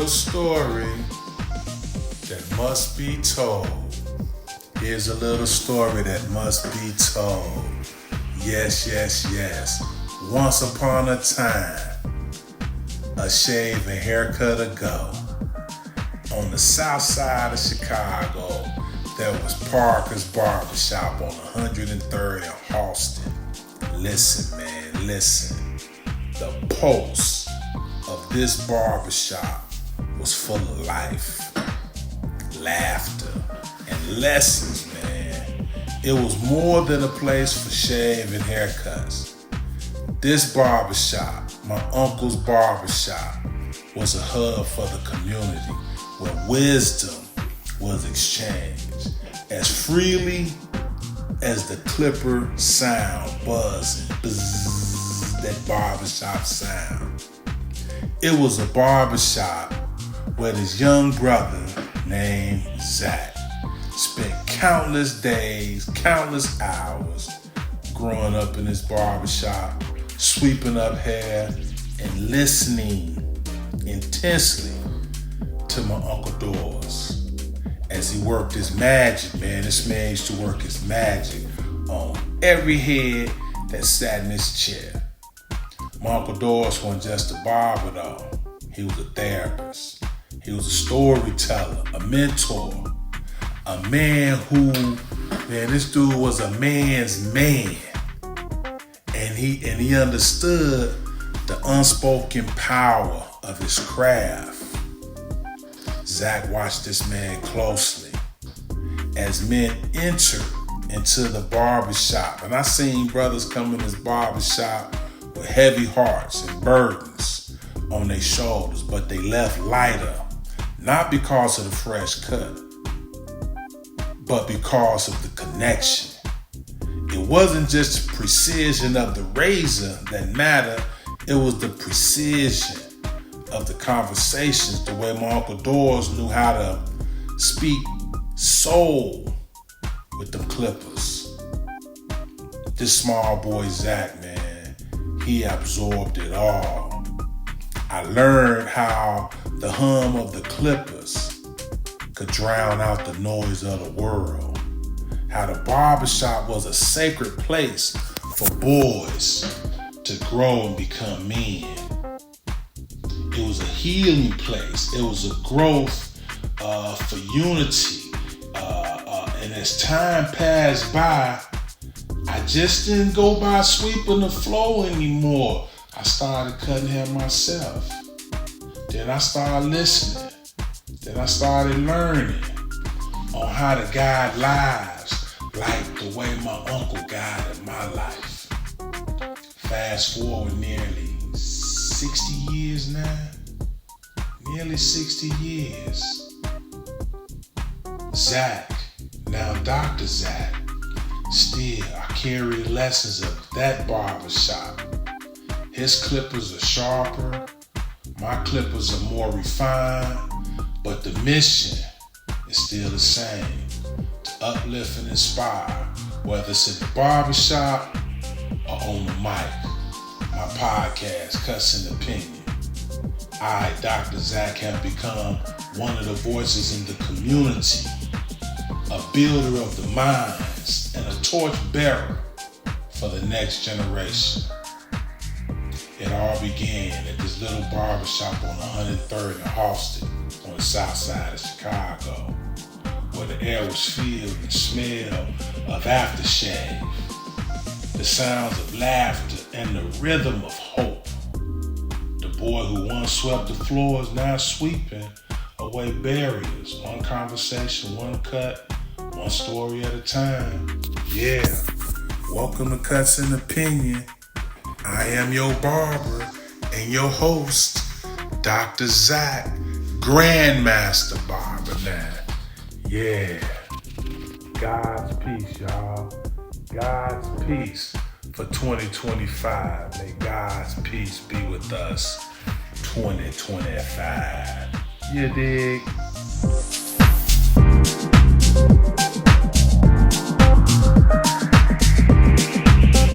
little story that must be told. Here's a little story that must be told. Yes, yes, yes. Once upon a time, a shave and haircut ago, on the south side of Chicago, there was Parker's Barber Shop on 103rd and Halston. Listen, man, listen. The pulse of this barber shop was full of life, laughter, and lessons, man. It was more than a place for shave and haircuts. This barber shop, my uncle's barber shop, was a hub for the community where wisdom was exchanged as freely as the clipper sound buzzing, buzz, that barbershop sound. It was a barbershop where this young brother named Zach spent countless days, countless hours growing up in his barbershop, sweeping up hair and listening intensely to my Uncle Doris as he worked his magic, man. This man used to work his magic on every head that sat in his chair. My Uncle Doris wasn't just a barber though. He was a therapist. He was a storyteller, a mentor, a man who, man, this dude was a man's man. And he understood the unspoken power of his craft. Zach watched this man closely as men entered into the barbershop. And I seen brothers come in this barbershop with heavy hearts and burdens on their shoulders, but they left lighter, not because of the fresh cut, but because of the connection. It wasn't just the precision of the razor that mattered, it was the precision of the conversations, the way my Uncle Doris knew how to speak soul with them clippers. This small boy Zach, man, he absorbed it all. I learned how the hum of the clippers could drown out the noise of the world. How the barbershop was a sacred place for boys to grow and become men. It was a healing place. It was a growth for unity. And as time passed by, I just didn't go by sweeping the floor anymore. I started cutting hair myself. Then I started listening. Then I started learning on how to guide lives like the way my uncle guided my life. Fast forward nearly 60 years now. Nearly 60 years. Zach, now Dr. Zach, still I carry the lessons of that barbershop. His clippers are sharper, my clippers are more refined, but the mission is still the same, to uplift and inspire, whether it's in the barbershop or on the mic. My podcast, Cuts and Opinion. I, Dr. Zach, have become one of the voices in the community, a builder of the minds, and a torch bearer for the next generation. It all began at this little barbershop on 103rd and Halston on the south side of Chicago, where the air was filled with the smell of aftershave, the sounds of laughter, and the rhythm of hope. The boy who once swept the floors now sweeping away barriers, one conversation, one cut, one story at a time. Yeah, welcome to Cuts and Opinion. I am your barber and your host, Dr. Zach, Grandmaster Barber now. Yeah, God's peace, y'all. God's peace for 2025. May God's peace be with us 2025. You dig?